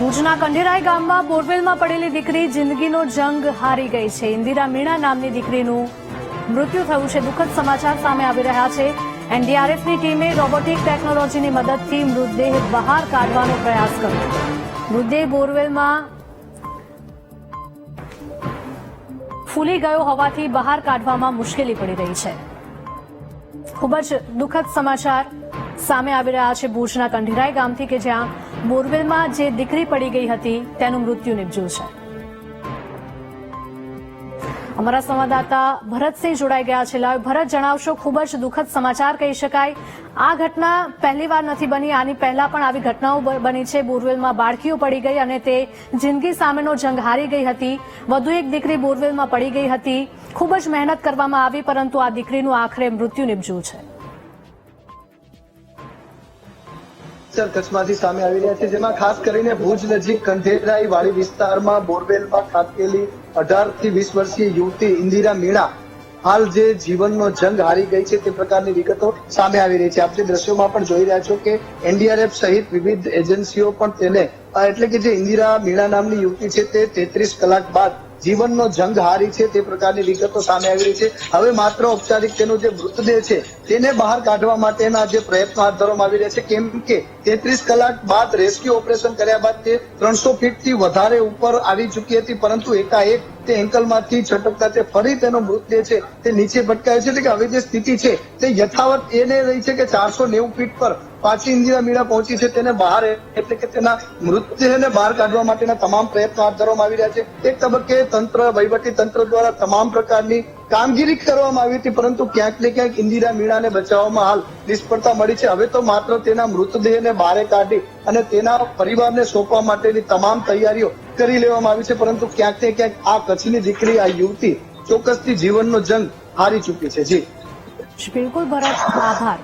ભુજના કંઢેરાઈ ગામમાં બોરવેલમાં પડેલી દીકરી જિંદગીનો જંગ હારી ગઈ છે. ઇન્દિરા મીણા નામની દીકરીનું મૃત્યુ થયું છે. દુઃખદ સમાચાર સામે આવી રહ્યા છે. એનડીઆરએફની ટીમે રોબોટિક ટેકનોલોજીની મદદથી મૃતદેહ બહાર કાઢવાનો પ્રયાસ કર્યો. મૃતદેહ બોરવેલમાં ફૂલી ગયો હોવાથી બહાર કાઢવામાં મુશ્કેલી પડી રહી છે. ખૂબ જ દુઃખદ સમાચાર સામે આવી રહ્યા છે ભુજના કંઢેરાઈ ગામથી, કે જ્યાં બોરવેલમાં જે દીકરી પડી ગઈ હતી તેનું મૃત્યુ નિપજ્યું છે. અમારા સંવાદદાતા ભરતસિંહ જોડાઈ ગયા છે. લાઈવ ભરત, જણાવશો, ખૂબ જ દુઃખદ સમાચાર કહી શકાય. આ ઘટના પહેલીવાર નથી બની, આની પહેલા પણ આવી ઘટનાઓ બની છે. બોરવેલમાં બાળકીઓ પડી ગઈ અને તે જિંદગી સામેનો જંગ હારી ગઈ હતી. વધુ એક દીકરી બોરવેલમાં પડી ગઈ હતી. ખૂબ જ મહેનત કરવામાં આવી, પરંતુ આ દીકરીનું આખરે મૃત્યુ નિપજ્યું છે. કચ્છમાંથી સામે આવી રહ્યા છે, જેમાં ખાસ કરીને ભુજ નજીક કંઢેરાઈ વાડી વિસ્તારમાં બોરવેલમાં ખાબકેલી 18 થી 20 વર્ષીય યુવતી ઇન્દિરા મીણા હાલ જે જીવનનો જંગ હારી ગઈ છે તે પ્રકારની વિગતો સામે આવી રહી છે. આપ જે દ્રશ્યોમાં પણ જોઈ રહ્યા છો કે એનડીઆરએફ સહિત વિવિધ એજન્સીઓ પણ તેને એટલે કે જે ઇન્દિરા મીણા નામની યુવતી છે તે 33 કલાક બાદ જીવનનો જંગ હારી છે તે પ્રકારની વિગતો સામે આવી રહી છે. હવે માત્ર ઔપચારિક તેનો જે મૃતદેહ છે તેને બહાર કાઢવા માટેના જે પ્રયત્નો હાથ ધરવામાં આવી રહ્યા છે, કેમ કે 33 કલાક બાદ રેસ્ક્યુ ઓપરેશન કર્યા બાદ તે 300 ફીટથી વધારે ઉપર આવી ચૂકી હતી, પરંતુ એકાએક તે એન્કલમાંથી છટકતા તે ફરી તેનો મૃતદેહ છે તે નીચે ભટકાયો છે. એટલે કે હવે જે સ્થિતિ છે તે યથાવત એને રહી છે કે 490 ફીટ પર પાછી ઇન્દિરા મીણા પહોંચી છે. તેને બહાર એટલે કે તેના મૃતદેહને બહાર કાઢવા માટેના તમામ પ્રયત્નો હાથ ધરવામાં આવી રહ્યા છે. એક તબક્કે તંત્ર, વહીવટી તંત્ર દ્વારા તમામ પ્રકારની કામગીરી કરવામાં આવી હતી, પરંતુ ક્યાંક ને ક્યાંક ઇન્દિરા મીણાને બચાવવામાં હાલ નિષ્ફળતા મળી છે. હવે તો માત્ર તેના મૃતદેહને બહાર કાઢી અને તેના પરિવારને સોંપવા માટેની તમામ તૈયારીઓ કરી લેવામાં આવી છે, પરંતુ ક્યાંક ને ક્યાંક આ કચ્છની દીકરી, આ યુવતી ચોક્કસથી જીવનનો જંગ હારી ચૂકી છે. જી બિલકુલ ભરત, આભાર.